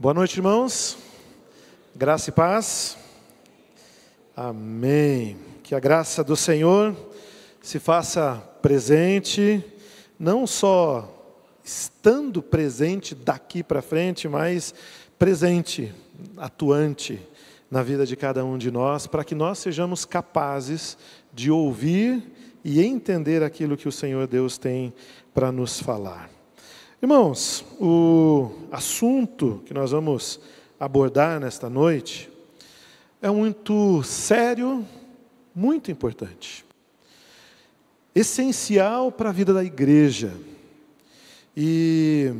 Boa noite, irmãos. Graça e paz. Amém. Que a graça do Senhor se faça presente, não só estando presente daqui para frente, mas presente, atuante na vida de cada um de nós, para que nós sejamos capazes de ouvir e entender aquilo que o Senhor Deus tem para nos falar. Irmãos, o assunto que nós vamos abordar nesta noite é muito sério, muito importante, essencial para a vida da igreja. E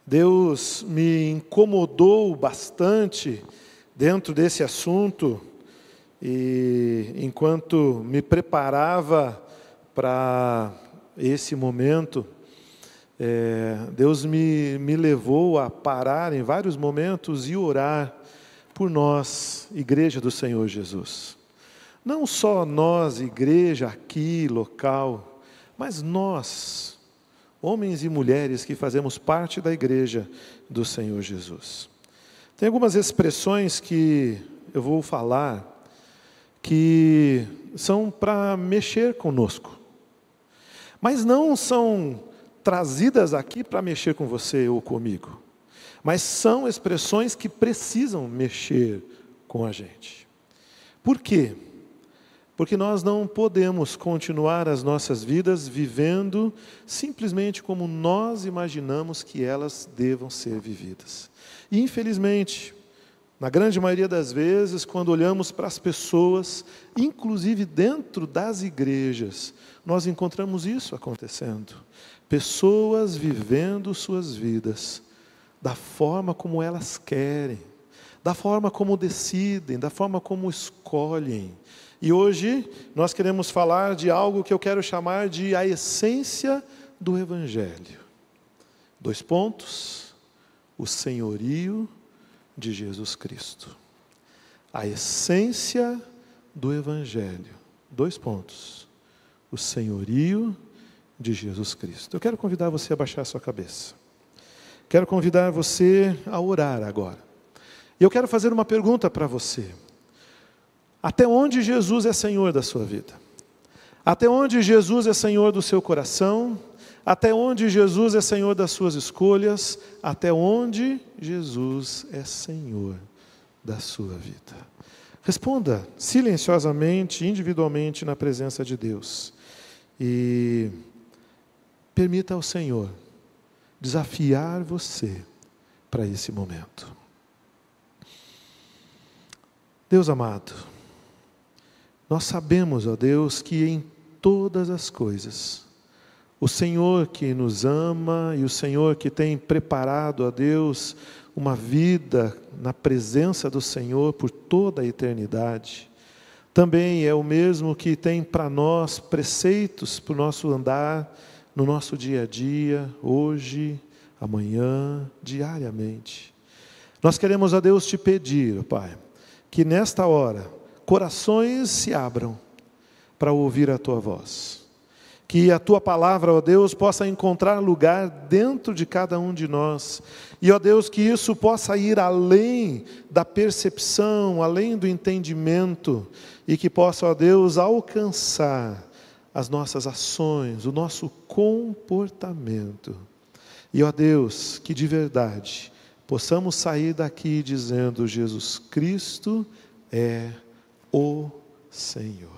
Deus me incomodou bastante dentro desse assunto, e enquanto me preparava para esse momento, Deus me levou a parar em vários momentos e orar por nós, Igreja do Senhor Jesus. Não só nós, igreja aqui, local, mas nós, homens e mulheres que fazemos parte da Igreja do Senhor Jesus. Tem algumas expressões que eu vou falar que são para mexer conosco, mas não são trazidas aqui para mexer com você ou comigo, mas são expressões que precisam mexer com a gente. Por quê? Porque nós não podemos continuar as nossas vidas vivendo simplesmente como nós imaginamos que elas devam ser vividas. E infelizmente, na grande maioria das vezes, quando olhamos para as pessoas, inclusive dentro das igrejas, nós encontramos isso acontecendo. Pessoas vivendo suas vidas da forma como elas querem, da forma como decidem, da forma como escolhem. E hoje nós queremos falar de algo que eu quero chamar de a essência do Evangelho. 2 pontos, o senhorio de Jesus Cristo. A essência do Evangelho. 2 pontos, o senhorio de Jesus Cristo. Eu quero convidar você a baixar a sua cabeça. Quero convidar você a orar agora. E eu quero fazer uma pergunta para você. Até onde Jesus é Senhor da sua vida? Até onde Jesus é Senhor do seu coração? Até onde Jesus é Senhor das suas escolhas? Até onde Jesus é Senhor da sua vida? Responda silenciosamente, individualmente na presença de Deus. E permita ao Senhor desafiar você para esse momento. Deus amado, nós sabemos, ó Deus, que em todas as coisas, o Senhor que nos ama e o Senhor que tem preparado, ó Deus, uma vida na presença do Senhor por toda a eternidade, também é o mesmo que tem para nós preceitos para o nosso andar, no nosso dia a dia, hoje, amanhã, diariamente. Nós queremos, ó Deus, te pedir, ó Pai, que nesta hora, corações se abram para ouvir a Tua voz. Que a Tua palavra, ó Deus, possa encontrar lugar dentro de cada um de nós. E, ó Deus, que isso possa ir além da percepção, além do entendimento. E que possa, ó Deus, alcançar as nossas ações, o nosso comportamento. E, ó Deus, que de verdade possamos sair daqui dizendo: Jesus Cristo é o Senhor.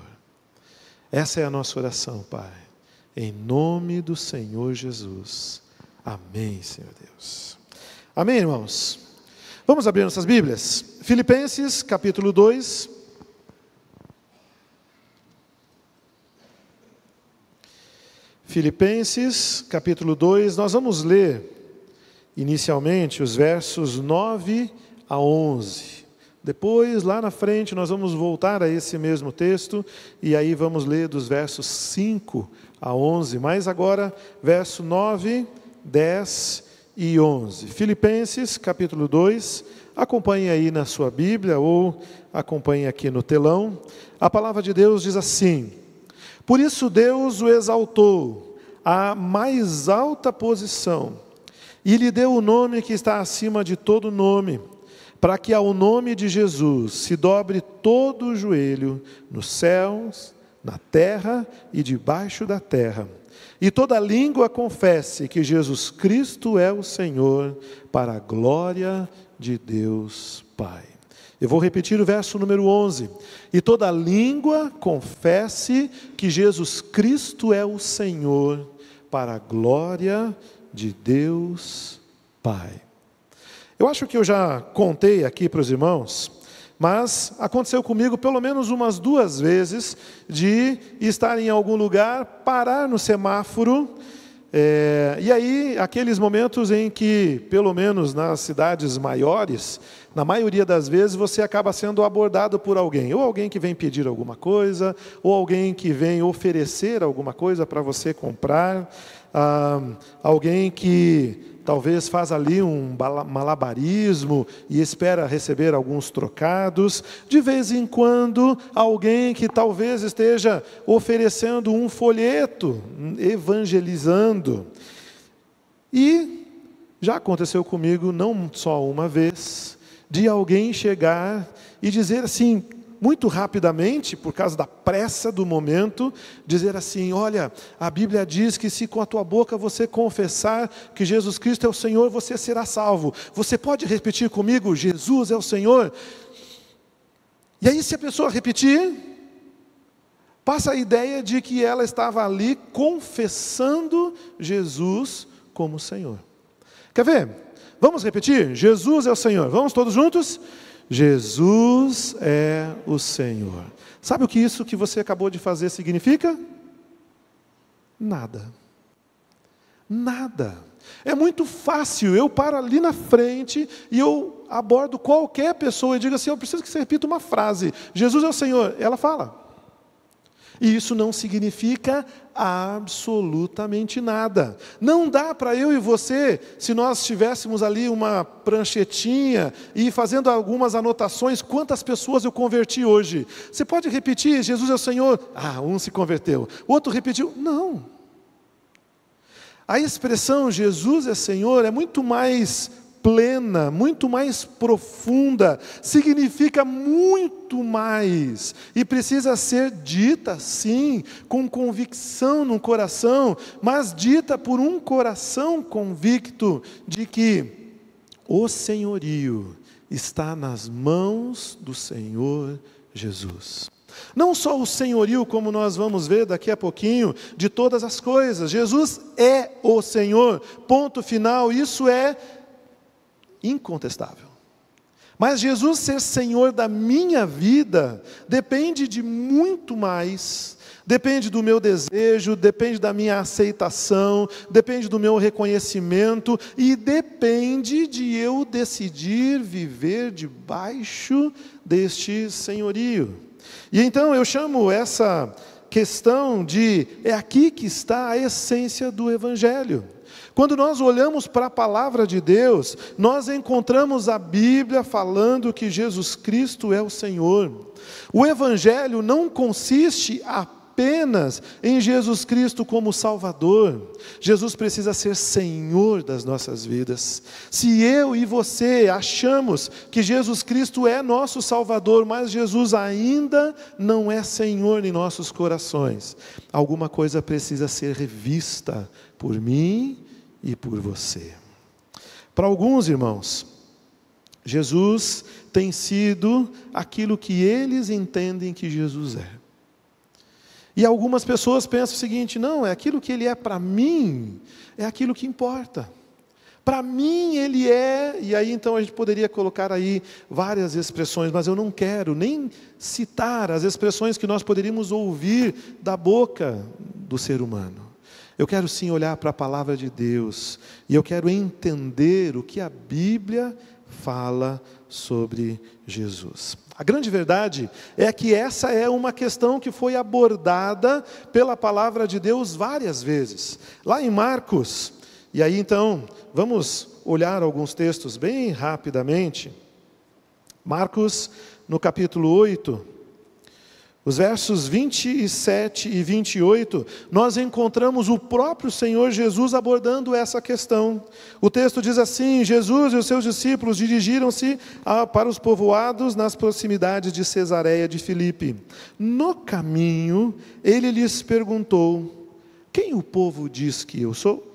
Essa é a nossa oração, Pai. Em nome do Senhor Jesus. Amém, Senhor Deus. Amém, irmãos? Vamos abrir nossas Bíblias. Filipenses, capítulo 2. Filipenses, capítulo 2. Nós vamos ler, inicialmente, os versos 9 a 11. Depois, lá na frente, nós vamos voltar a esse mesmo texto, e aí vamos ler dos versos 5 a 11, mas agora, verso 9, 10 e 11. Filipenses, capítulo 2, acompanhe aí na sua Bíblia, ou acompanhe aqui no telão. A palavra de Deus diz assim: por isso Deus o exaltou à mais alta posição, e lhe deu o nome que está acima de todo nome, para que ao nome de Jesus se dobre todo o joelho, nos céus, na terra e debaixo da terra, e toda língua confesse que Jesus Cristo é o Senhor, para a glória de Deus Pai. Eu vou repetir o verso número 11. E toda língua confesse que Jesus Cristo é o Senhor, para a glória de Deus Pai. Eu acho que eu já contei aqui para os irmãos, mas aconteceu comigo pelo menos umas 2 vezes de estar em algum lugar, parar no semáforo, e aí aqueles momentos em que, pelo menos nas cidades maiores, na maioria das vezes você acaba sendo abordado por alguém, ou alguém que vem pedir alguma coisa, ou alguém que vem oferecer alguma coisa para você comprar, alguém que talvez faz ali um malabarismo e espera receber alguns trocados. De vez em quando, alguém que talvez esteja oferecendo um folheto, evangelizando. E já aconteceu comigo, não só uma vez, de alguém chegar e dizer assim, muito rapidamente, por causa da pressa do momento, dizer assim: olha, a Bíblia diz que se com a tua boca você confessar que Jesus Cristo é o Senhor, você será salvo. Você pode repetir comigo: Jesus é o Senhor? E aí, se a pessoa repetir, passa a ideia de que ela estava ali confessando Jesus como Senhor. Quer ver? Vamos repetir? Jesus é o Senhor. Vamos todos juntos? Jesus é o Senhor. Sabe o que isso que você acabou de fazer significa? Nada. Nada. É muito fácil, eu paro ali na frente e eu abordo qualquer pessoa e digo assim: eu preciso que você repita uma frase. Jesus é o Senhor. Ela fala. E isso não significa absolutamente nada. Não dá para eu e você, se nós tivéssemos ali uma pranchetinha e fazendo algumas anotações, quantas pessoas eu converti hoje. Você pode repetir: Jesus é o Senhor? Um se converteu. O outro repetiu. Não. A expressão Jesus é Senhor é muito mais plena, muito mais profunda, significa muito mais, e precisa ser dita, sim, com convicção no coração, mas dita por um coração convicto de que o senhorio está nas mãos do Senhor Jesus. Não só o senhorio, como nós vamos ver daqui a pouquinho, de todas as coisas. Jesus é o Senhor, ponto final, isso é incontestável. Mas Jesus ser Senhor da minha vida depende de muito mais. Depende do meu desejo, depende da minha aceitação, depende do meu reconhecimento e depende de eu decidir viver debaixo deste senhorio. E então eu chamo essa questão de: é aqui que está a essência do Evangelho. Quando nós olhamos para a palavra de Deus, nós encontramos a Bíblia falando que Jesus Cristo é o Senhor. O Evangelho não consiste apenas em Jesus Cristo como Salvador. Jesus precisa ser Senhor das nossas vidas. Se eu e você achamos que Jesus Cristo é nosso Salvador, mas Jesus ainda não é Senhor em nossos corações, alguma coisa precisa ser revista por mim e por você. Para alguns irmãos, Jesus tem sido aquilo que eles entendem que Jesus é. E algumas pessoas pensam o seguinte: não, é aquilo que Ele é para mim, é aquilo que importa. Para mim Ele é, e aí então a gente poderia colocar aí várias expressões, mas eu não quero nem citar as expressões que nós poderíamos ouvir da boca do ser humano. Eu quero sim olhar para a palavra de Deus, e eu quero entender o que a Bíblia fala sobre Jesus. A grande verdade é que essa é uma questão que foi abordada pela palavra de Deus várias vezes. Lá em Marcos, e aí então, vamos olhar alguns textos bem rapidamente. Marcos, no capítulo 8, Os versos 27 e 28, nós encontramos o próprio Senhor Jesus abordando essa questão. O texto diz assim: Jesus e os seus discípulos dirigiram-se para os povoados nas proximidades de Cesareia de Filipe. No caminho, ele lhes perguntou: quem o povo diz que eu sou?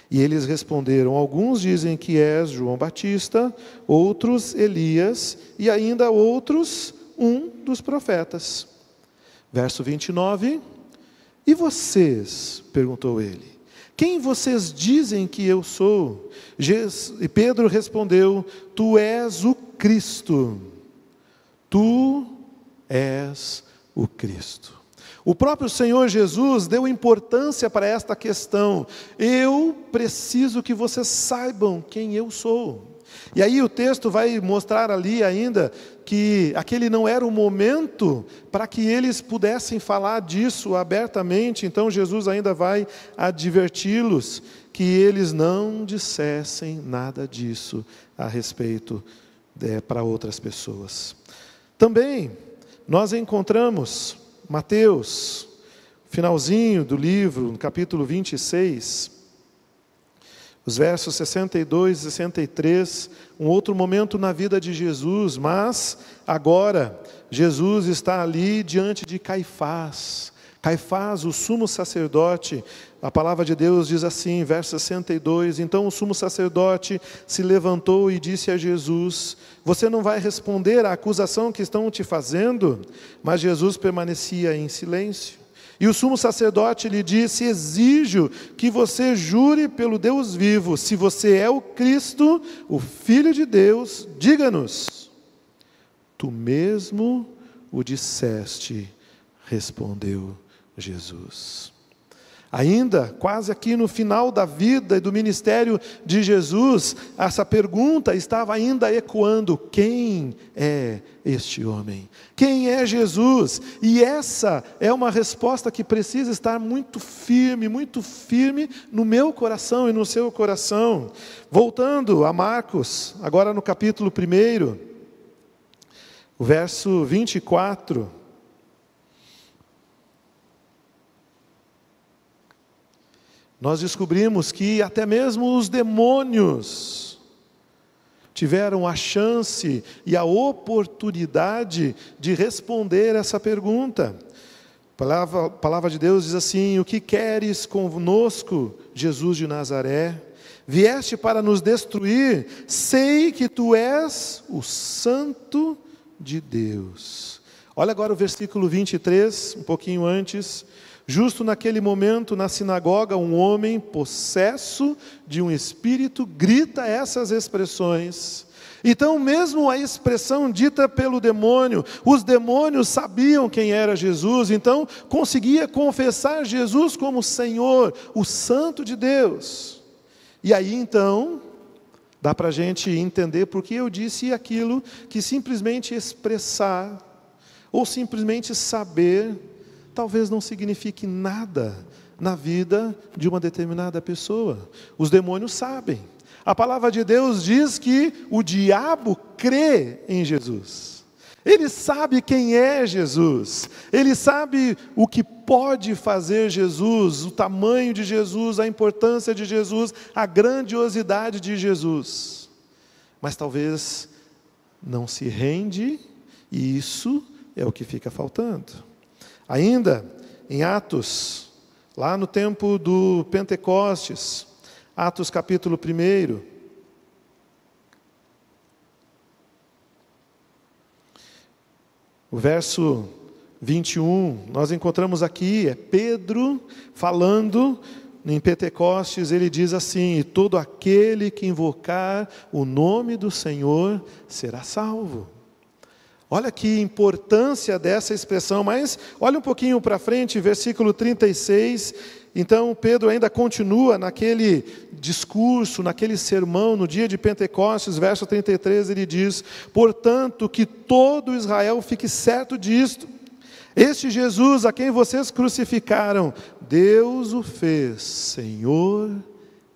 E eles responderam: alguns dizem que és João Batista, outros Elias, e ainda outros um dos profetas. Verso 29, e vocês? Perguntou ele. Quem vocês dizem que eu sou? E Pedro respondeu: tu és o Cristo. Tu és o Cristo. O próprio Senhor Jesus deu importância para esta questão. Eu preciso que vocês saibam quem eu sou. E aí o texto vai mostrar ali ainda que aquele não era o momento para que eles pudessem falar disso abertamente. Então Jesus ainda vai adverti-los que eles não dissessem nada disso a respeito para outras pessoas. Também nós encontramos Mateus, finalzinho do livro, no capítulo 26, os versos 62 e 63, um outro momento na vida de Jesus, mas agora Jesus está ali diante de Caifás. Caifás, o sumo sacerdote. A palavra de Deus diz assim, verso 62, então o sumo sacerdote se levantou e disse a Jesus: você não vai responder à acusação que estão te fazendo? Mas Jesus permanecia em silêncio. E o sumo sacerdote lhe disse: exijo que você jure pelo Deus vivo, se você é o Cristo, o Filho de Deus, diga-nos. Tu mesmo o disseste, respondeu Jesus. Ainda, quase aqui no final da vida e do ministério de Jesus, essa pergunta estava ainda ecoando: quem é este homem? Quem é Jesus? E essa é uma resposta que precisa estar muito firme no meu coração e no seu coração. Voltando a Marcos, agora no capítulo 1, o verso 24. Nós descobrimos que até mesmo os demônios tiveram a chance e a oportunidade de responder essa pergunta. A palavra de Deus diz assim: o que queres conosco, Jesus de Nazaré? Vieste para nos destruir? Sei que tu és o Santo de Deus. Olha agora o versículo 23, um pouquinho antes. Justo naquele momento, na sinagoga, um homem possesso de um espírito grita essas expressões. Então, mesmo a expressão dita pelo demônio, os demônios sabiam quem era Jesus, então conseguia confessar Jesus como Senhor, o Santo de Deus. E aí então, dá para a gente entender porque eu disse aquilo, que simplesmente expressar, ou simplesmente saber, talvez não signifique nada na vida de uma determinada pessoa. Os demônios sabem. A palavra de Deus diz que o diabo crê em Jesus. Ele sabe quem é Jesus. Ele sabe o que pode fazer Jesus, o tamanho de Jesus, a importância de Jesus, a grandiosidade de Jesus. Mas talvez não se rende, e isso é o que fica faltando. Ainda em Atos, lá no tempo do Pentecostes, Atos capítulo 1, o verso 21, nós encontramos aqui, é Pedro falando em Pentecostes, ele diz assim: e todo aquele que invocar o nome do Senhor será salvo. Olha que importância dessa expressão, mas olha um pouquinho para frente, versículo 36, então Pedro ainda continua naquele discurso, naquele sermão, no dia de Pentecostes, verso 33, ele diz: portanto, que todo Israel fique certo disto, este Jesus a quem vocês crucificaram, Deus o fez Senhor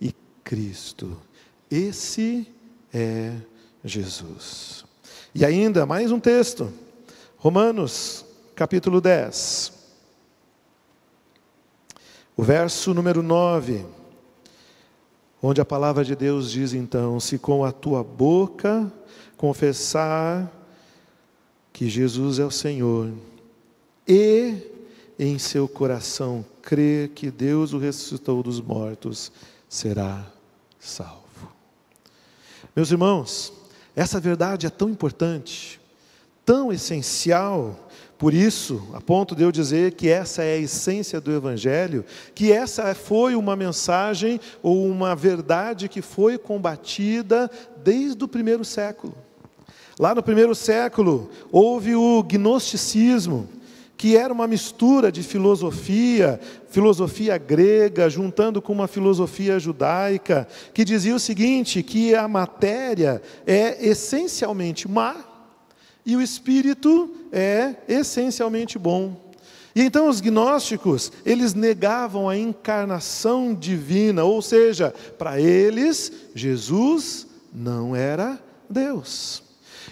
e Cristo. Esse é Jesus. E ainda mais um texto, Romanos capítulo 10, o verso número 9, onde a palavra de Deus diz então: se com a tua boca confessar que Jesus é o Senhor, e em seu coração crer que Deus o ressuscitou dos mortos, será salvo. Meus irmãos, essa verdade é tão importante, tão essencial, por isso, a ponto de eu dizer que essa é a essência do Evangelho, que essa foi uma mensagem ou uma verdade que foi combatida desde o primeiro século. Lá no primeiro século, houve o gnosticismo, que era uma mistura de filosofia grega, juntando com uma filosofia judaica, que dizia o seguinte, que a matéria é essencialmente má, e o espírito é essencialmente bom. E então os gnósticos, eles negavam a encarnação divina, ou seja, para eles, Jesus não era Deus.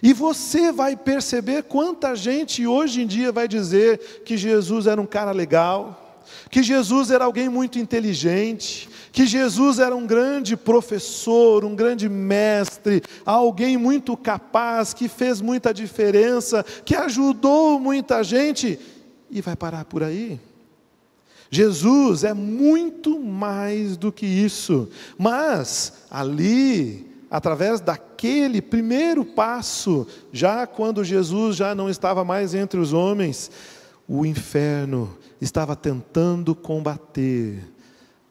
E você vai perceber quanta gente hoje em dia vai dizer que Jesus era um cara legal, que Jesus era alguém muito inteligente, que Jesus era um grande professor, um grande mestre, alguém muito capaz, que fez muita diferença, que ajudou muita gente, e vai parar por aí. Jesus é muito mais do que isso, mas ali, através daquele primeiro passo, já quando Jesus já não estava mais entre os homens, o inferno estava tentando combater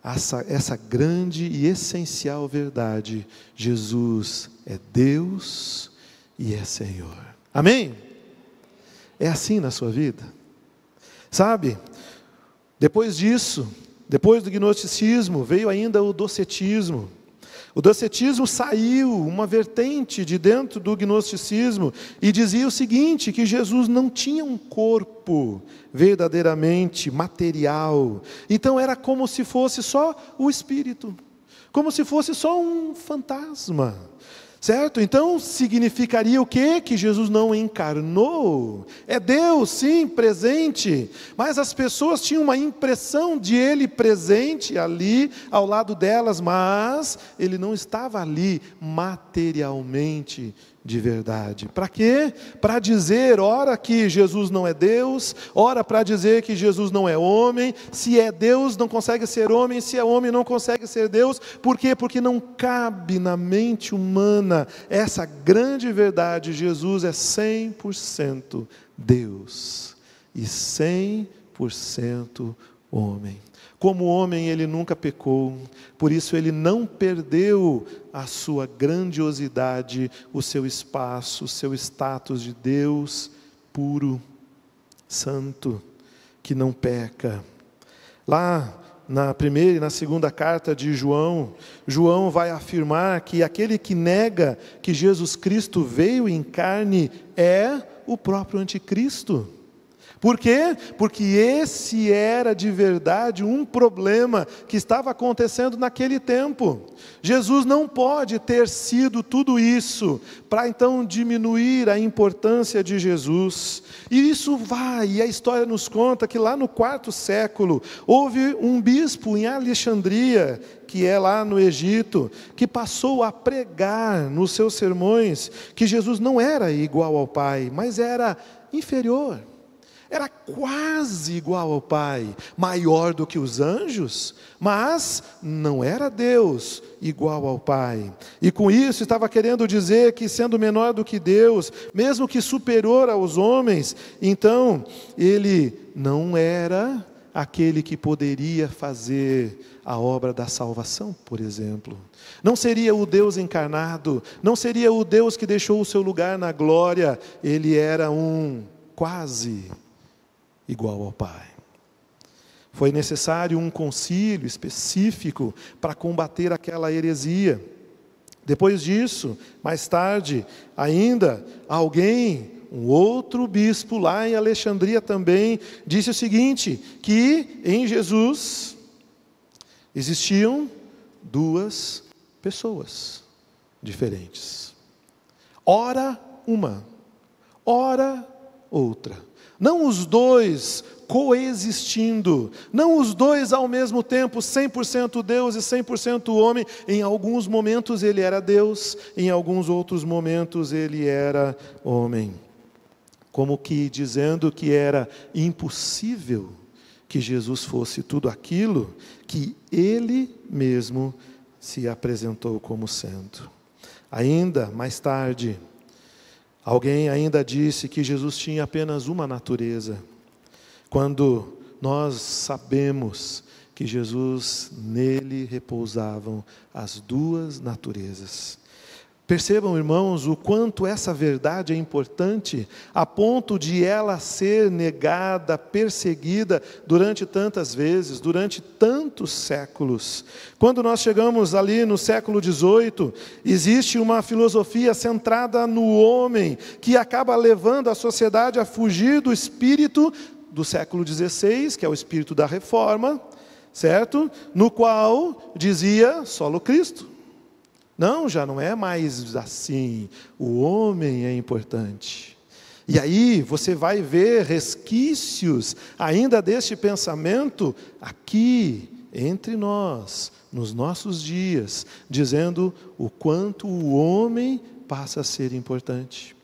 essa grande e essencial verdade: Jesus é Deus e é Senhor. Amém? É assim na sua vida? Sabe, depois disso, depois do gnosticismo, veio ainda o docetismo. O docetismo saiu, uma vertente de dentro do gnosticismo, e dizia o seguinte, que Jesus não tinha um corpo verdadeiramente material. Então era como se fosse só o espírito, como se fosse só um fantasma. Certo? Então significaria o quê? Que Jesus não encarnou. É Deus, sim, presente. Mas as pessoas tinham uma impressão de Ele presente ali, ao lado delas, mas Ele não estava ali materialmente de verdade. Para quê? Para dizer, ora que Jesus não é Deus, ora para dizer que Jesus não é homem. Se é Deus, não consegue ser homem. Se é homem, não consegue ser Deus. Por quê? Porque não cabe na mente humana essa grande verdade. Jesus é 100% Deus e 100% homem. Como homem, ele nunca pecou, por isso ele não perdeu a sua grandiosidade, o seu espaço, o seu status de Deus puro, santo, que não peca. Lá na primeira e na segunda carta de João, João vai afirmar que aquele que nega que Jesus Cristo veio em carne é o próprio anticristo. Por quê? Porque esse era de verdade um problema que estava acontecendo naquele tempo. Jesus não pode ter sido tudo isso para então diminuir a importância de Jesus. E isso vai, e a história nos conta que lá no 4º século, houve um bispo em Alexandria, que é lá no Egito, que passou a pregar nos seus sermões que Jesus não era igual ao Pai, mas era inferior. Era quase igual ao Pai, maior do que os anjos, mas não era Deus igual ao Pai. E com isso estava querendo dizer que, sendo menor do que Deus, mesmo que superior aos homens, então ele não era aquele que poderia fazer a obra da salvação, por exemplo. Não seria o Deus encarnado, não seria o Deus que deixou o seu lugar na glória. Ele era um quase igual ao Pai. Foi necessário um concílio específico para combater aquela heresia. Depois disso, mais tarde, ainda alguém, um outro bispo lá em Alexandria também, disse o seguinte, que em Jesus existiam duas pessoas diferentes. Ora uma, ora outra. Não os dois coexistindo, não os dois ao mesmo tempo, 100% Deus e 100% homem. Em alguns momentos ele era Deus, em alguns outros momentos ele era homem. Como que dizendo que era impossível que Jesus fosse tudo aquilo que ele mesmo se apresentou como sendo. Ainda mais tarde, alguém ainda disse que Jesus tinha apenas uma natureza, quando nós sabemos que Jesus, nele repousavam as duas naturezas. Percebam, irmãos, o quanto essa verdade é importante, a ponto de ela ser negada, perseguida durante tantas vezes, durante tantos séculos. Quando nós chegamos ali no século XVIII, existe uma filosofia centrada no homem, que acaba levando a sociedade a fugir do espírito do século XVI, que é o espírito da reforma, certo? No qual dizia solo Cristo. Não, já não é mais assim, o homem é importante. E aí você vai ver resquícios ainda deste pensamento aqui, entre nós, nos nossos dias, dizendo o quanto o homem passa a ser importante.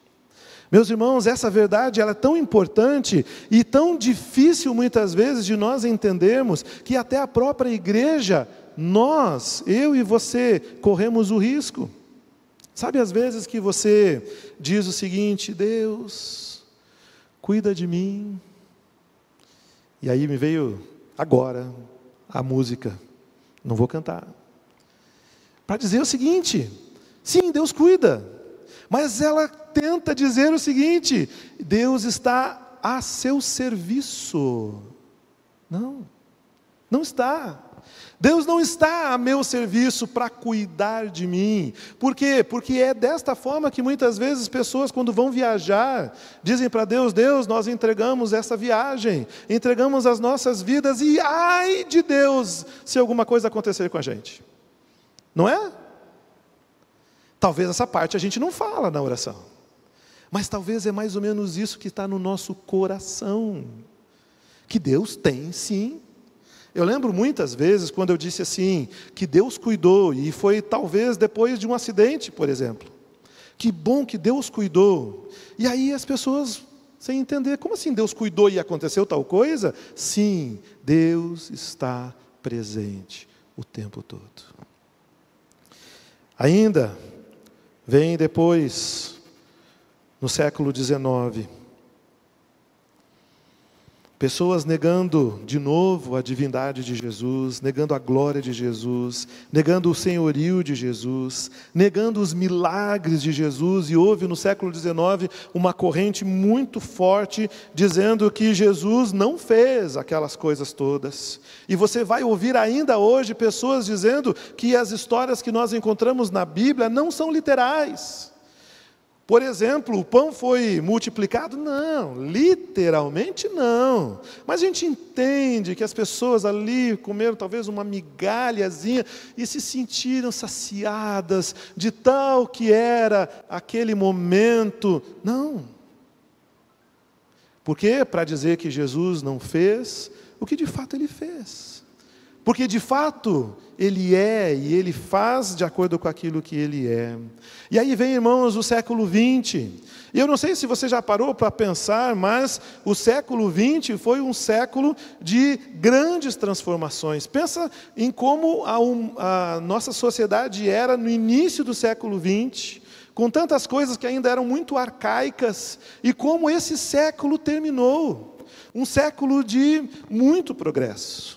Meus irmãos, essa verdade ela é tão importante e tão difícil muitas vezes de nós entendermos, que até a própria igreja, nós, eu e você, corremos o risco. Sabe às vezes que você diz o seguinte: Deus, cuida de mim. E aí me veio agora a música, não vou cantar, para dizer o seguinte: sim, Deus cuida, mas ela tenta dizer o seguinte: Deus está a seu serviço. Não, não está. Deus não está a meu serviço para cuidar de mim. Por quê? Porque é desta forma que muitas vezes pessoas, quando vão viajar, dizem para Deus: Deus, nós entregamos essa viagem, entregamos as nossas vidas, e ai de Deus se alguma coisa acontecer com a gente. Não é? Talvez essa parte a gente não fala na oração, mas talvez é mais ou menos isso que está no nosso coração, que Deus tem sim. Eu lembro muitas vezes quando eu disse assim, que Deus cuidou, e foi talvez depois de um acidente, por exemplo. Que bom que Deus cuidou. E aí as pessoas, sem entender, como assim Deus cuidou e aconteceu tal coisa? Sim, Deus está presente o tempo todo. Ainda vem depois, no século XIX, pessoas negando de novo a divindade de Jesus, negando a glória de Jesus, negando o senhorio de Jesus, negando os milagres de Jesus. E houve no século XIX uma corrente muito forte dizendo que Jesus não fez aquelas coisas todas. E você vai ouvir ainda hoje pessoas dizendo que as histórias que nós encontramos na Bíblia não são literais. Por exemplo, o pão foi multiplicado? Não, literalmente não. Mas a gente entende que as pessoas ali comeram talvez uma migalhazinha e se sentiram saciadas de tal que era aquele momento. Não. Por quê? Para dizer que Jesus não fez o que de fato Ele fez. Porque de fato Ele é, e Ele faz de acordo com aquilo que Ele é. E aí vem, irmãos, o século XX. E eu não sei se você já parou para pensar, mas o século XX foi um século de grandes transformações. Pensa em como a nossa sociedade era no início do século XX, com tantas coisas que ainda eram muito arcaicas, e como esse século terminou. Um século de muito progresso.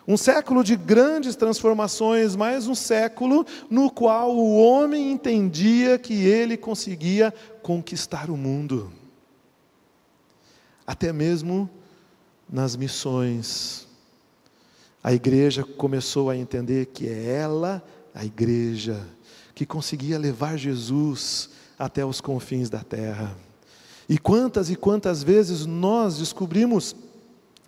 Um século de grandes transformações, mas um século no qual o homem entendia que ele conseguia conquistar o mundo. Até mesmo nas missões, a igreja começou a entender que é ela, a igreja, que conseguia levar Jesus até os confins da terra. E quantas vezes nós descobrimos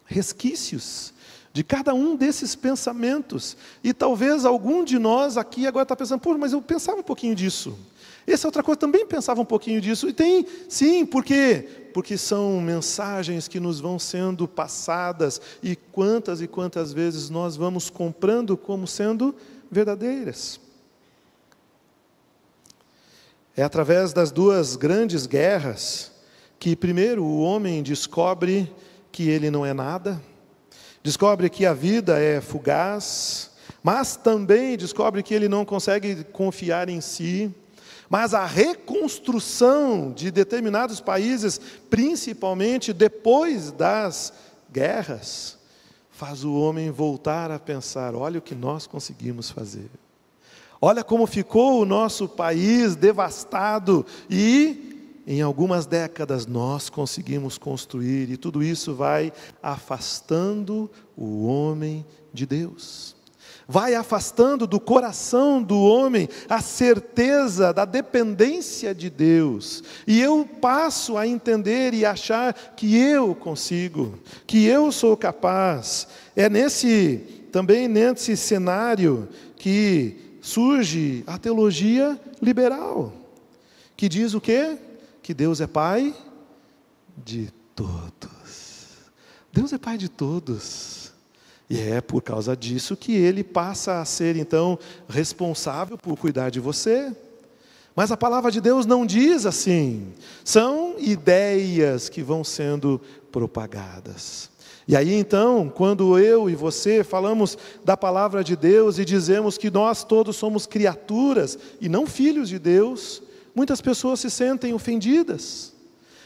resquícios de cada um desses pensamentos. E talvez algum de nós aqui agora está pensando, pô, mas eu pensava um pouquinho disso. Essa outra coisa também pensava um pouquinho disso. E tem, sim, por quê? Porque são mensagens que nos vão sendo passadas e quantas vezes nós vamos comprando como sendo verdadeiras. É através das duas grandes guerras que primeiro o homem descobre que ele não é nada, descobre que a vida é fugaz, mas também descobre que ele não consegue confiar em si. Mas a reconstrução de determinados países, principalmente depois das guerras, faz o homem voltar a pensar, olha o que nós conseguimos fazer. Olha como ficou o nosso país devastado e, em algumas décadas, nós conseguimos construir. E tudo isso vai afastando o homem de Deus. Vai afastando do coração do homem a certeza da dependência de Deus. E eu passo a entender e achar que eu consigo, que eu sou capaz. É também nesse cenário que surge a teologia liberal, que diz o quê? Que Deus é Pai de todos. Deus é Pai de todos. E é por causa disso que Ele passa a ser, então, responsável por cuidar de você. Mas a palavra de Deus não diz assim. São ideias que vão sendo propagadas. E aí, então, quando eu e você falamos da palavra de Deus e dizemos que nós todos somos criaturas e não filhos de Deus, muitas pessoas se sentem ofendidas.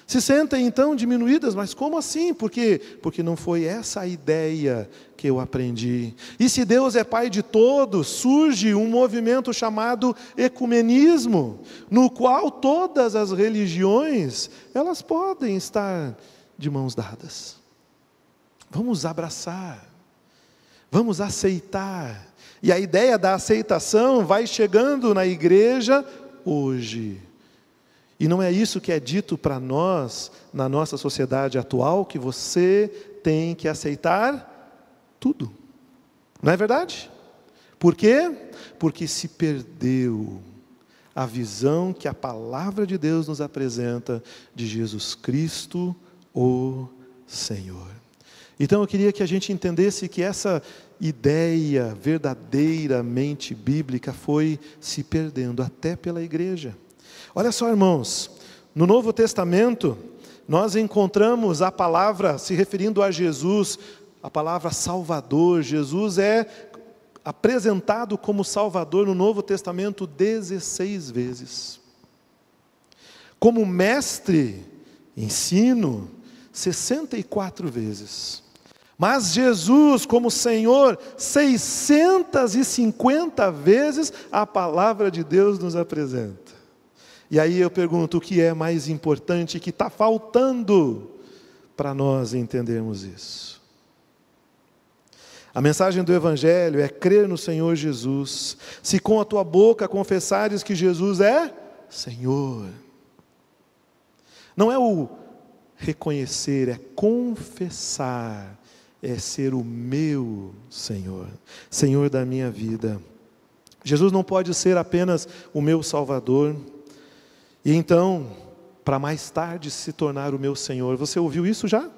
Se sentem então diminuídas, mas como assim? Por quê? Porque não foi essa a ideia que eu aprendi. E se Deus é Pai de todos, surge um movimento chamado ecumenismo, no qual todas as religiões, elas podem estar de mãos dadas. Vamos abraçar, vamos aceitar. E a ideia da aceitação vai chegando na igreja hoje. E não é isso que é dito para nós, na nossa sociedade atual, que você tem que aceitar tudo. Não é verdade? Por quê? Porque se perdeu a visão que a palavra de Deus nos apresenta de Jesus Cristo, o Senhor. Então eu queria que a gente entendesse que essa ideia verdadeiramente bíblica foi se perdendo até pela igreja. Olha só, irmãos, no Novo Testamento, nós encontramos a palavra, se referindo a Jesus, a palavra Salvador. Jesus é apresentado como Salvador no Novo Testamento 16 vezes. Como mestre, ensino, 64 vezes. Mas Jesus, como Senhor, 650 vezes a palavra de Deus nos apresenta. E aí eu pergunto, o que é mais importante, que está faltando para nós entendermos isso? A mensagem do Evangelho é crer no Senhor Jesus. Se com a tua boca confessares que Jesus é Senhor. Não é o reconhecer, é confessar, é ser o meu Senhor, Senhor da minha vida. Jesus não pode ser apenas o meu Salvador, e então, para mais tarde se tornar o meu Senhor. Você ouviu isso já?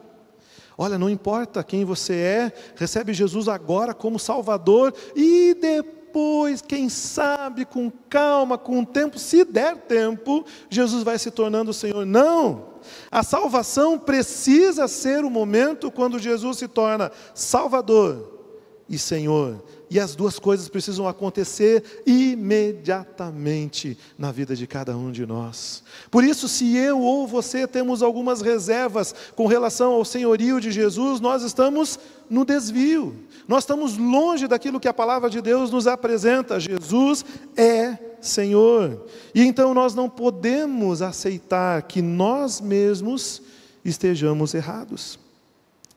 Olha, não importa quem você é, recebe Jesus agora como Salvador, e depois, quem sabe, com calma, com o tempo, se der tempo, Jesus vai se tornando o Senhor. Não! A salvação precisa ser o momento quando Jesus se torna Salvador e Senhor. E as duas coisas precisam acontecer imediatamente na vida de cada um de nós. Por isso, se eu ou você temos algumas reservas com relação ao senhorio de Jesus, nós estamos no desvio. Nós estamos longe daquilo que a palavra de Deus nos apresenta. Jesus é Senhor. E então nós não podemos aceitar que nós mesmos estejamos errados.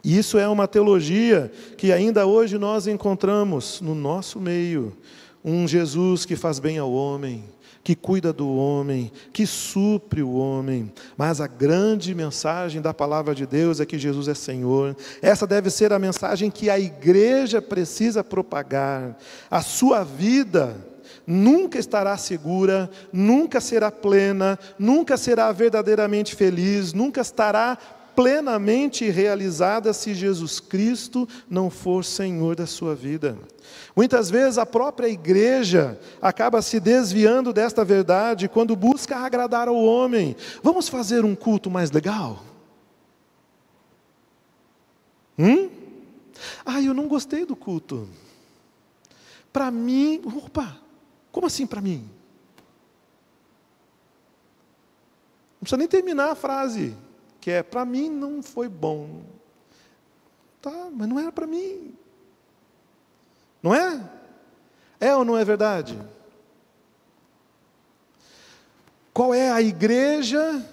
E isso é uma teologia que ainda hoje nós encontramos no nosso meio. Um Jesus que faz bem ao homem, que cuida do homem, que supre o homem. Mas a grande mensagem da palavra de Deus é que Jesus é Senhor. Essa deve ser a mensagem que a igreja precisa propagar. A sua vida nunca estará segura, nunca será plena, nunca será verdadeiramente feliz, nunca estará plenamente realizada se Jesus Cristo não for Senhor da sua vida. Muitas vezes a própria igreja acaba se desviando desta verdade quando busca agradar ao homem. Vamos fazer um culto mais legal? Eu não gostei do culto. Para mim, como assim para mim? Não precisa nem terminar a frase, que é, para mim não foi bom. Tá, mas não era para mim. Não é? É ou não é verdade? Qual é a igreja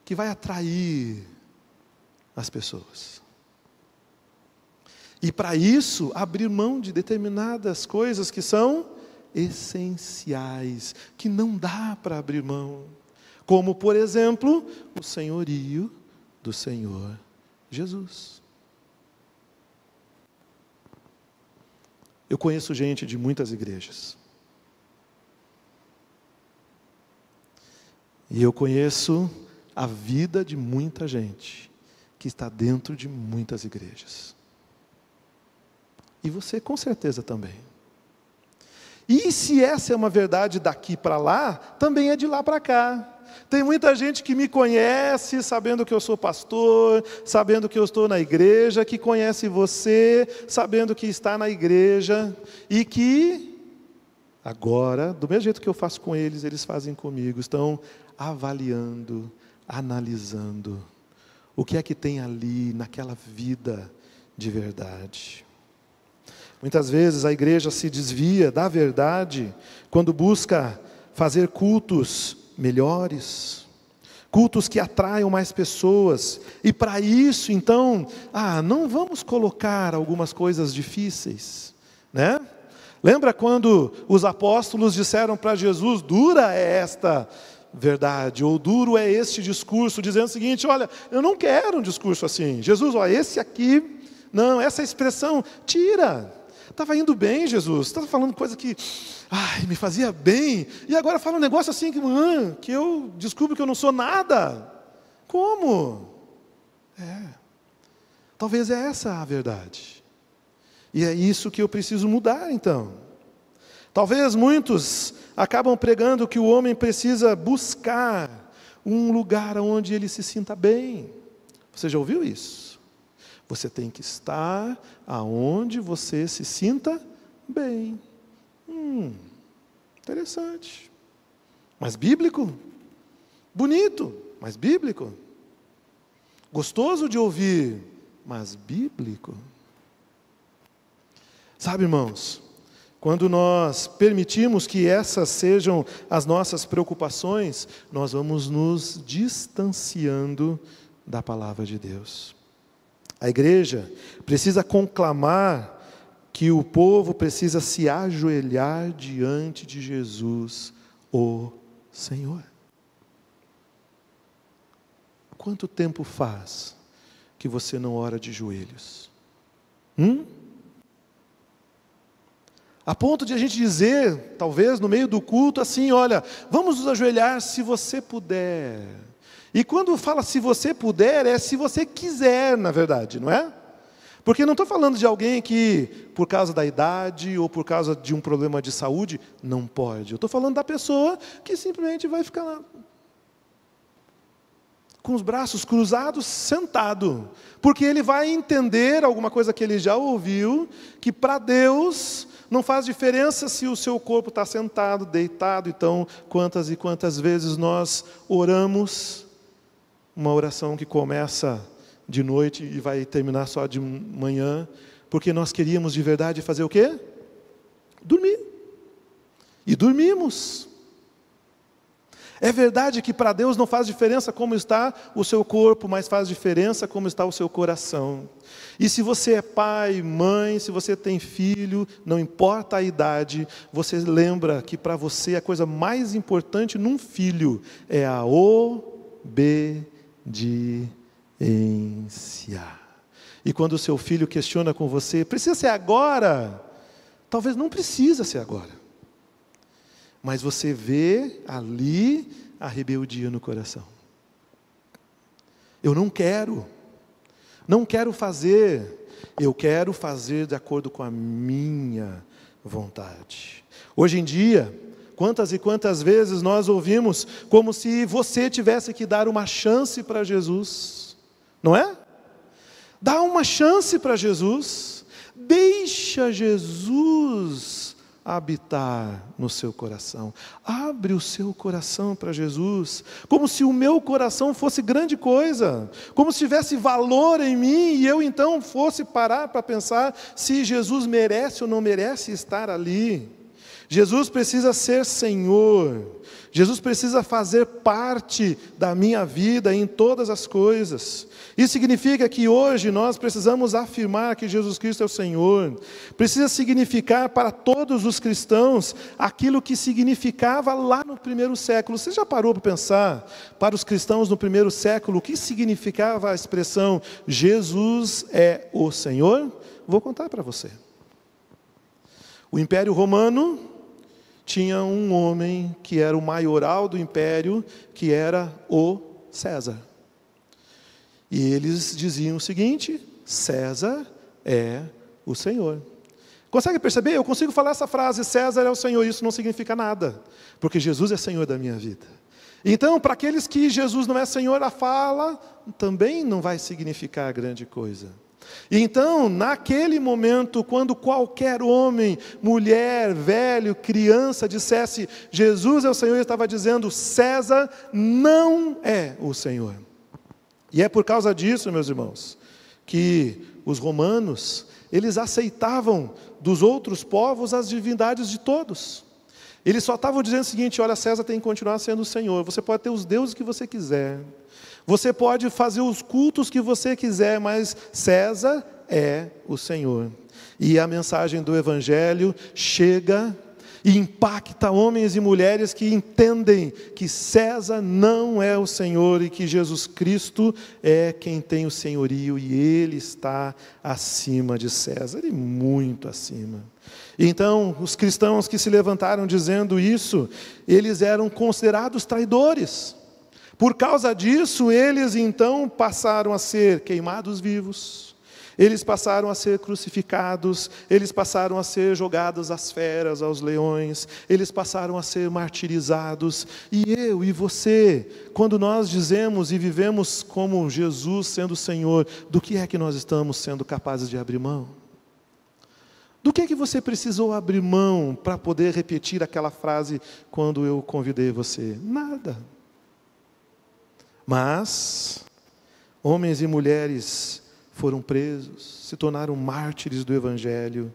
que vai atrair as pessoas? E para isso, abrir mão de determinadas coisas que são essenciais, que não dá para abrir mão. Como, por exemplo, o senhorio do Senhor Jesus. Eu conheço gente de muitas igrejas. E eu conheço a vida de muita gente que está dentro de muitas igrejas. E você com certeza também. E se essa é uma verdade daqui para lá, também é de lá para cá. Tem muita gente que me conhece, sabendo que eu sou pastor, sabendo que eu estou na igreja, que conhece você, sabendo que está na igreja, e que agora, do mesmo jeito que eu faço com eles, eles fazem comigo, estão avaliando, analisando, o que é que tem ali, naquela vida de verdade. Muitas vezes a igreja se desvia da verdade, quando busca fazer cultos melhores, cultos que atraiam mais pessoas, e para isso então, não vamos colocar algumas coisas difíceis, né? Lembra quando os apóstolos disseram para Jesus, dura é esta verdade, ou duro é este discurso, dizendo o seguinte, olha, eu não quero um discurso assim, Jesus, esse aqui, não, essa expressão, tira. Estava indo bem, Jesus, estava falando coisa que me fazia bem, e agora fala um negócio assim que eu descubro que eu não sou nada. Como? Talvez é essa a verdade. E é isso que eu preciso mudar então. Talvez muitos acabam pregando que o homem precisa buscar um lugar onde ele se sinta bem. Você já ouviu isso? Você tem que estar aonde você se sinta bem. Interessante. Mas bíblico? Bonito, mas bíblico. Gostoso de ouvir, mas bíblico. Sabe, irmãos, quando nós permitimos que essas sejam as nossas preocupações, nós vamos nos distanciando da palavra de Deus. A igreja precisa conclamar que o povo precisa se ajoelhar diante de Jesus, o Senhor. Quanto tempo faz que você não ora de joelhos? A ponto de a gente dizer, talvez no meio do culto, assim, olha, vamos nos ajoelhar se você puder. E quando fala se você puder, é se você quiser, na verdade, não é? Porque não estou falando de alguém que, por causa da idade ou por causa de um problema de saúde, não pode. Eu estou falando da pessoa que simplesmente vai ficar lá, com os braços cruzados, sentado. Porque ele vai entender alguma coisa que ele já ouviu, que para Deus não faz diferença se o seu corpo está sentado, deitado. Então, quantas e quantas vezes nós oramos uma oração que começa de noite e vai terminar só de manhã, porque nós queríamos de verdade fazer o quê? Dormir. E dormimos. É verdade que para Deus não faz diferença como está o seu corpo, mas faz diferença como está o seu coração. E se você é pai, mãe, se você tem filho, não importa a idade, você lembra que para você a coisa mais importante num filho é a obediência. E quando o seu filho questiona com você, precisa ser agora? Talvez não precisa ser agora. Mas você vê ali a rebeldia no coração. Eu não quero fazer, eu quero fazer de acordo com a minha vontade. Hoje em dia, quantas e quantas vezes nós ouvimos como se você tivesse que dar uma chance para Jesus, não é? Dá uma chance para Jesus, deixa Jesus habitar no seu coração. Abre o seu coração para Jesus, como se o meu coração fosse grande coisa, como se tivesse valor em mim, e eu então fosse parar para pensar se Jesus merece ou não merece estar ali. Jesus precisa ser Senhor, Jesus precisa fazer parte da minha vida em todas as coisas. Isso significa que hoje nós precisamos afirmar que Jesus Cristo é o Senhor. Precisa significar para todos os cristãos aquilo que significava lá no primeiro século. Você já parou para pensar, para os cristãos no primeiro século, o que significava a expressão Jesus é o Senhor? Vou contar para você. O Império Romano tinha um homem que era o maioral do império, que era o César. E eles diziam o seguinte: César é o Senhor. Consegue perceber? Eu consigo falar essa frase, César é o Senhor, isso não significa nada, porque Jesus é Senhor da minha vida. Então, para aqueles que Jesus não é Senhor, a fala também não vai significar grande coisa. Então, naquele momento, quando qualquer homem, mulher, velho, criança dissesse Jesus é o Senhor, ele estava dizendo César não é o Senhor. E é por causa disso, meus irmãos, que os romanos, eles aceitavam dos outros povos as divindades de todos. Eles só estavam dizendo o seguinte: olha, César tem que continuar sendo o Senhor, você pode ter os deuses que você quiser, você pode fazer os cultos que você quiser, mas César é o Senhor. E a mensagem do Evangelho chega e impacta homens e mulheres que entendem que César não é o Senhor e que Jesus Cristo é quem tem o senhorio e Ele está acima de César, e muito acima. Então, os cristãos que se levantaram dizendo isso, eles eram considerados traidores. Por causa disso, eles então passaram a ser queimados vivos, eles passaram a ser crucificados, eles passaram a ser jogados às feras, aos leões, eles passaram a ser martirizados. E eu e você, quando nós dizemos e vivemos como Jesus sendo o Senhor, do que é que nós estamos sendo capazes de abrir mão? Do que é que você precisou abrir mão para poder repetir aquela frase quando eu convidei você? Nada. Mas homens e mulheres foram presos, se tornaram mártires do Evangelho.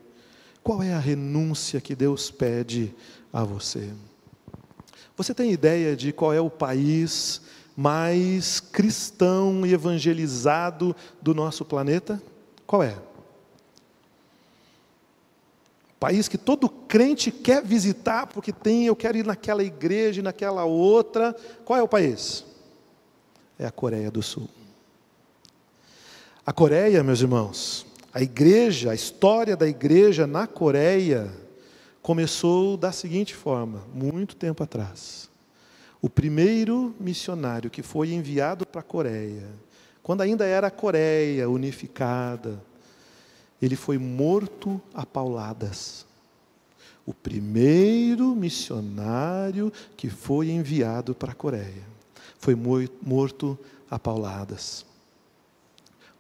Qual é a renúncia que Deus pede a você? Você tem ideia de qual é o país mais cristão e evangelizado do nosso planeta? Qual é? País que todo crente quer visitar, porque eu quero ir naquela igreja, naquela outra. Qual é o país? É a Coreia do Sul. A Coreia, meus irmãos, a igreja, a história da igreja na Coreia começou da seguinte forma, muito tempo atrás. O primeiro missionário que foi enviado para a Coreia, quando ainda era a Coreia unificada, ele foi morto a pauladas. O primeiro missionário que foi enviado para a Coreia foi morto a pauladas.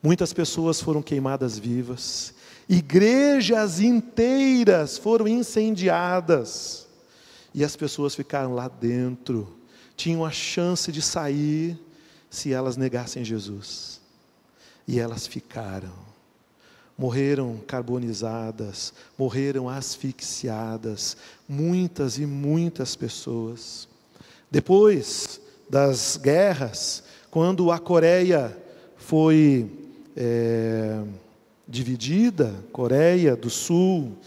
Muitas pessoas foram queimadas vivas, igrejas inteiras foram incendiadas, e as pessoas ficaram lá dentro, tinham a chance de sair se elas negassem Jesus, e elas ficaram, morreram carbonizadas, morreram asfixiadas, muitas e muitas pessoas. Depois das guerras, quando a Coreia foi dividida, Coreia do Sul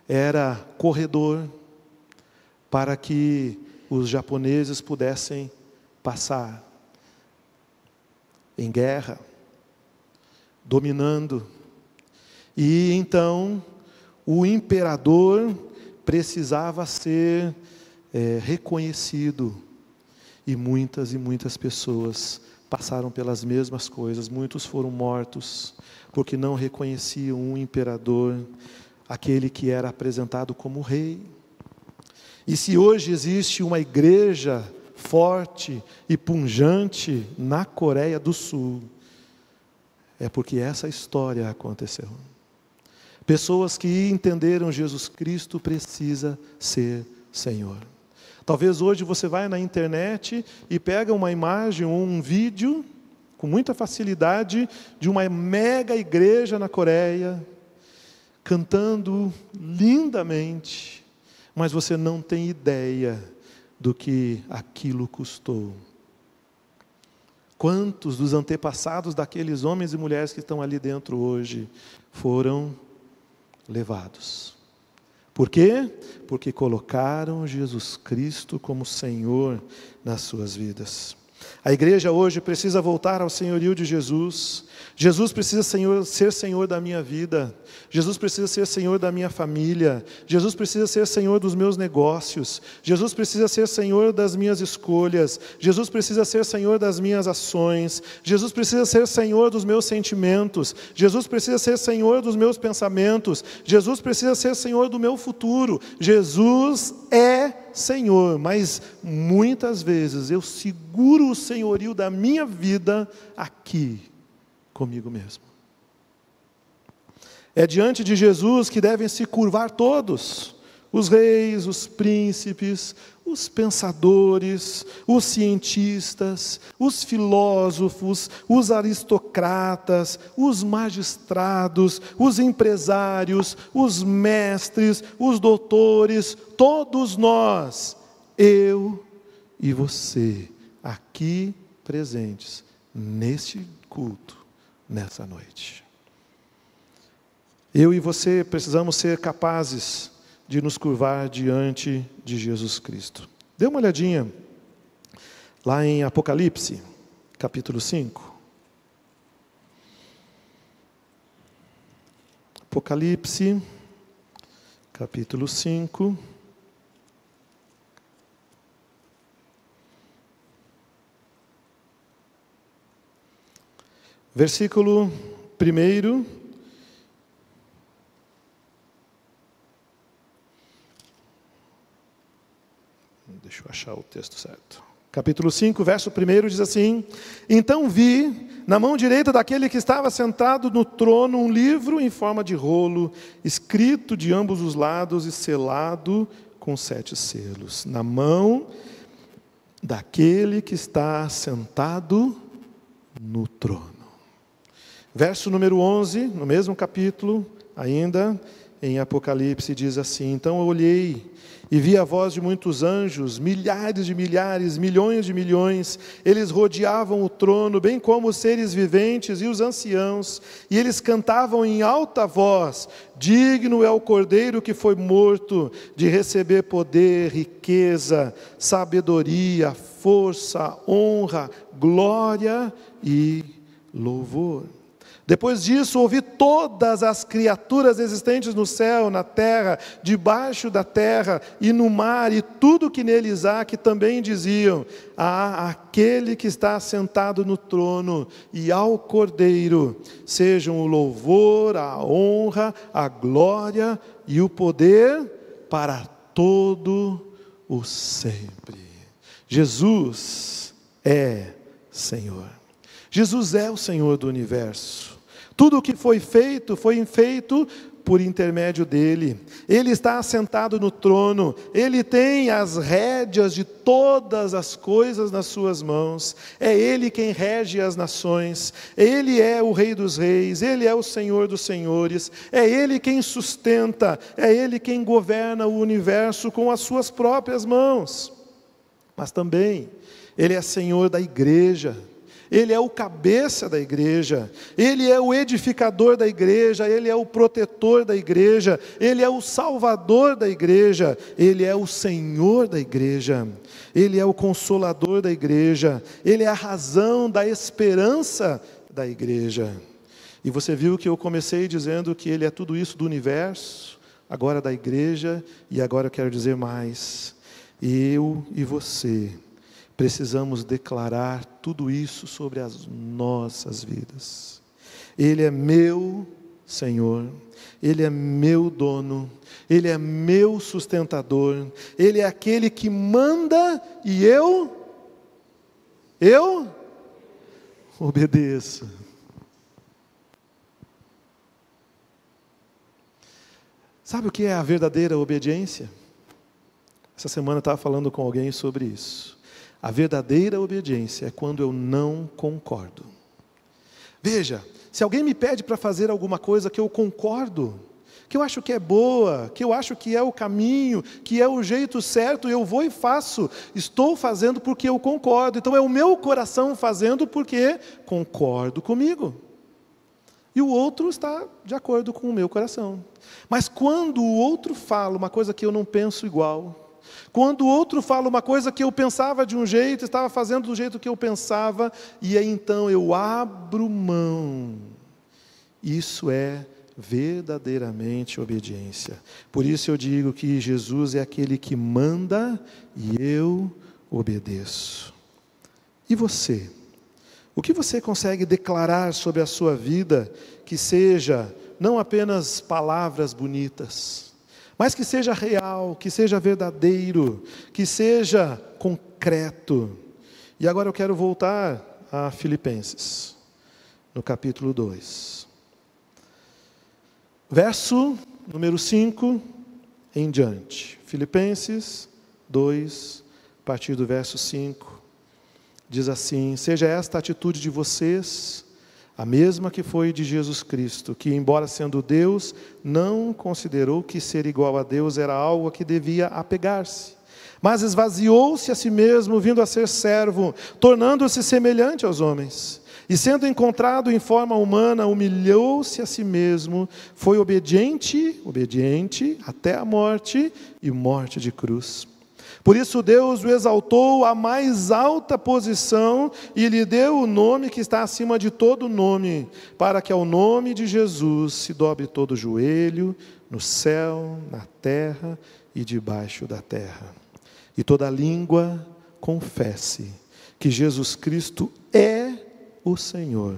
era corredor para que os japoneses pudessem passar em guerra, dominando. E então o imperador precisava ser reconhecido. E muitas pessoas passaram pelas mesmas coisas. Muitos foram mortos porque não reconheciam um imperador, aquele que era apresentado como rei. E se hoje existe uma igreja forte e pujante na Coreia do Sul, é porque essa história aconteceu. Pessoas que entenderam Jesus Cristo precisa ser Senhor. Talvez hoje você vai na internet e pega uma imagem ou um vídeo, com muita facilidade, de uma mega igreja na Coreia, cantando lindamente, mas você não tem ideia do que aquilo custou. Quantos dos antepassados daqueles homens e mulheres que estão ali dentro hoje foram levados? Por quê? Porque colocaram Jesus Cristo como Senhor nas suas vidas. A igreja hoje precisa voltar ao senhorio de Jesus. Jesus precisa ser Senhor da minha vida. Jesus precisa ser Senhor da minha família. Jesus precisa ser Senhor dos meus negócios. Jesus precisa ser Senhor das minhas escolhas. Jesus precisa ser Senhor das minhas ações. Jesus precisa ser Senhor dos meus sentimentos. Jesus precisa ser Senhor dos meus pensamentos. Jesus precisa ser Senhor do meu futuro. Jesus é Senhor, mas muitas vezes eu seguro o senhorio da minha vida aqui, comigo mesmo. É diante de Jesus que devem se curvar todos, os reis, os príncipes, os pensadores, os cientistas, os filósofos, os aristocratas, os magistrados, os empresários, os mestres, os doutores, todos nós, eu e você, aqui presentes, neste culto, nessa noite. Eu e você precisamos ser capazes de nos curvar diante de Jesus Cristo. Dê uma olhadinha lá em Apocalipse, capítulo 5. Apocalipse, capítulo 5. Versículo 1. Deixa eu achar o texto certo. Capítulo 5, verso 1 diz assim: Então vi, na mão direita daquele que estava sentado no trono, um livro em forma de rolo, escrito de ambos os lados e selado com 7 selos. Na mão daquele que está sentado no trono. Verso número 11, no mesmo capítulo, ainda em Apocalipse, diz assim: Então eu olhei e vi a voz de muitos anjos, milhares de milhares, milhões de milhões. Eles rodeavam o trono, bem como os seres viventes e os anciãos. E eles cantavam em alta voz: Digno é o Cordeiro que foi morto de receber poder, riqueza, sabedoria, força, honra, glória e louvor. Depois disso, ouvi todas as criaturas existentes no céu, na terra, debaixo da terra e no mar, e tudo que neles há, que também diziam: aquele que está sentado no trono e ao Cordeiro, sejam o louvor, a honra, a glória e o poder para todo o sempre. Jesus é Senhor. Jesus é o Senhor do universo. Tudo o que foi feito por intermédio dele. Ele está assentado no trono. Ele tem as rédeas de todas as coisas nas suas mãos. É ele quem rege as nações. Ele é o Rei dos reis. Ele é o Senhor dos senhores. É ele quem sustenta. É ele quem governa o universo com as suas próprias mãos. mas também Ele é Senhor da igreja. Ele é o cabeça da igreja, Ele é o edificador da igreja, Ele é o protetor da igreja, Ele é o salvador da igreja, Ele é o Senhor da igreja, Ele é o consolador da igreja, Ele é a razão da esperança da igreja. E você viu que eu comecei dizendo que Ele é tudo isso do universo, agora da igreja, e agora eu quero dizer mais. Eu e você precisamos declarar tudo isso sobre as nossas vidas. Ele é meu Senhor, Ele é meu dono, Ele é meu sustentador, Ele é aquele que manda e eu obedeço. Sabe o que é a verdadeira obediência? Essa semana eu estava falando com alguém sobre isso. A verdadeira obediência é quando eu não concordo. Veja, se alguém me pede para fazer alguma coisa que eu concordo, que eu acho que é boa, que eu acho que é o caminho, que é o jeito certo, eu vou e faço. Estou fazendo porque eu concordo. Então é o meu coração fazendo porque concordo comigo. E o outro está de acordo com o meu coração. Mas quando o outro fala uma coisa que eu não penso igual, quando o outro fala uma coisa que eu pensava de um jeito, estava fazendo do jeito que eu pensava, e aí então eu abro mão. Isso é verdadeiramente obediência. Por isso eu digo que Jesus é aquele que manda e eu obedeço. E você? O que você consegue declarar sobre a sua vida que seja não apenas palavras bonitas, mas que seja real, que seja verdadeiro, que seja concreto? E agora eu quero voltar a Filipenses, no capítulo 2. Verso número 5 em diante. Filipenses 2, a partir do verso 5. Diz assim: seja esta a atitude de vocês, a mesma que foi de Jesus Cristo, que, embora sendo Deus, não considerou que ser igual a Deus era algo a que devia apegar-se, mas esvaziou-se a si mesmo, vindo a ser servo, tornando-se semelhante aos homens. E sendo encontrado em forma humana, humilhou-se a si mesmo, foi obediente até a morte, e morte de cruz. Por isso Deus o exaltou à mais alta posição e lhe deu o nome que está acima de todo nome, para que ao nome de Jesus se dobre todo joelho, no céu, na terra e debaixo da terra. E toda língua confesse que Jesus Cristo é o Senhor,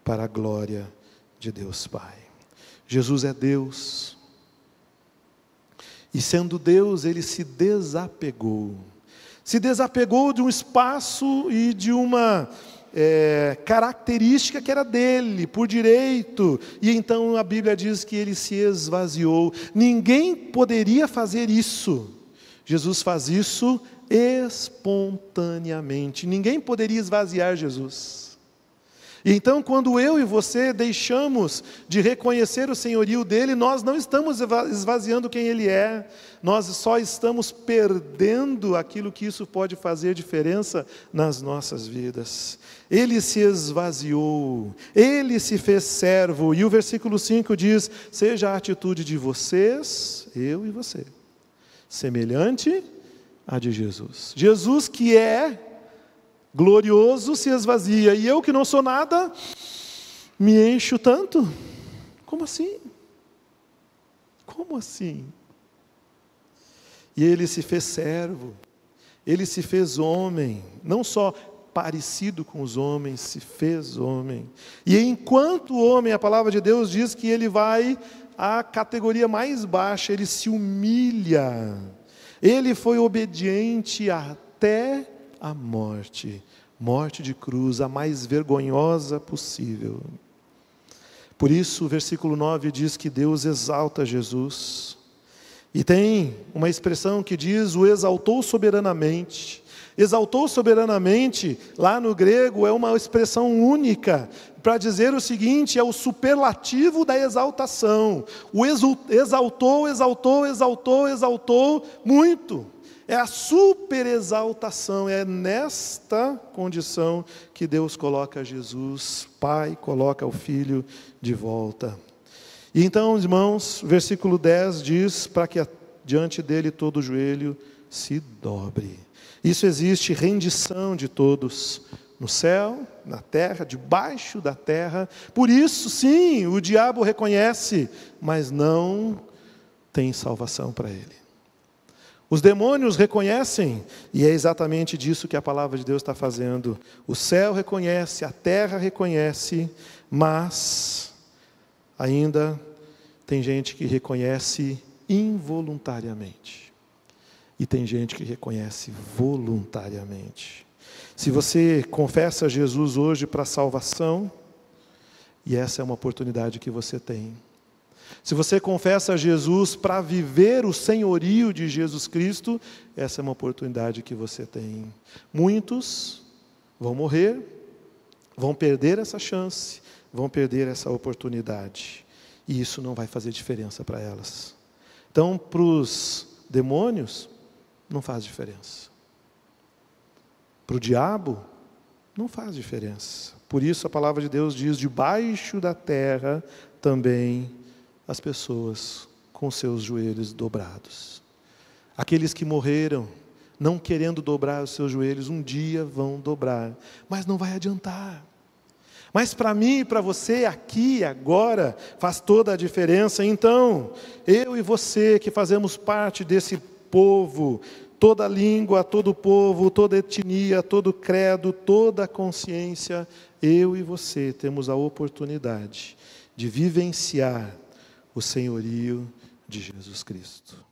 para a glória de Deus Pai. Jesus é Deus. E sendo Deus, Ele se desapegou de um espaço e de uma característica que era dele, por direito. E então a Bíblia diz que Ele se esvaziou. Ninguém poderia fazer isso. Jesus faz isso espontaneamente. Ninguém poderia esvaziar Jesus. E então, quando eu e você deixamos de reconhecer o senhorio dele, nós não estamos esvaziando quem ele é, nós só estamos perdendo aquilo que isso pode fazer diferença nas nossas vidas. Ele se esvaziou, ele se fez servo, e o versículo 5 diz: seja a atitude de vocês, eu e você, semelhante à de Jesus. Jesus, que é glorioso, se esvazia, e eu que não sou nada, me encho tanto? Como assim? Como assim? E ele se fez servo, ele se fez homem, não só parecido com os homens, se fez homem. E enquanto homem, a palavra de Deus diz que ele vai à categoria mais baixa, ele se humilha, ele foi obediente até a morte de cruz, a mais vergonhosa possível. Por isso o versículo 9 diz que Deus exalta Jesus, e tem uma expressão que diz: o exaltou soberanamente. Exaltou soberanamente, lá no grego, é uma expressão única, para dizer o seguinte: é o superlativo da exaltação. O exaltou muito. É a superexaltação, é nesta condição que Deus coloca Jesus, Pai coloca o Filho de volta. E então, irmãos, versículo 10 diz, para que diante dele todo joelho se dobre. Isso existe rendição de todos, no céu, na terra, debaixo da terra. Por isso, sim, o diabo reconhece, mas não tem salvação para ele. Os demônios reconhecem, e é exatamente disso que a palavra de Deus está fazendo. O céu reconhece, a terra reconhece, mas ainda tem gente que reconhece involuntariamente. E tem gente que reconhece voluntariamente. Se você confessa Jesus hoje para a salvação, e essa é uma oportunidade que você tem. Se você confessa Jesus para viver o senhorio de Jesus Cristo, essa é uma oportunidade que você tem. Muitos vão morrer, vão perder essa chance, vão perder essa oportunidade. E isso não vai fazer diferença para elas. Então, para os demônios, não faz diferença. Para o diabo, não faz diferença. Por isso a palavra de Deus diz, debaixo da terra também as pessoas com seus joelhos dobrados. Aqueles que morreram, não querendo dobrar os seus joelhos, um dia vão dobrar, mas não vai adiantar. Mas para mim e para você, aqui, agora, faz toda a diferença. Então, eu e você que fazemos parte desse povo, toda língua, todo povo, toda etnia, todo credo, toda consciência, eu e você temos a oportunidade de vivenciar o senhorio de Jesus Cristo.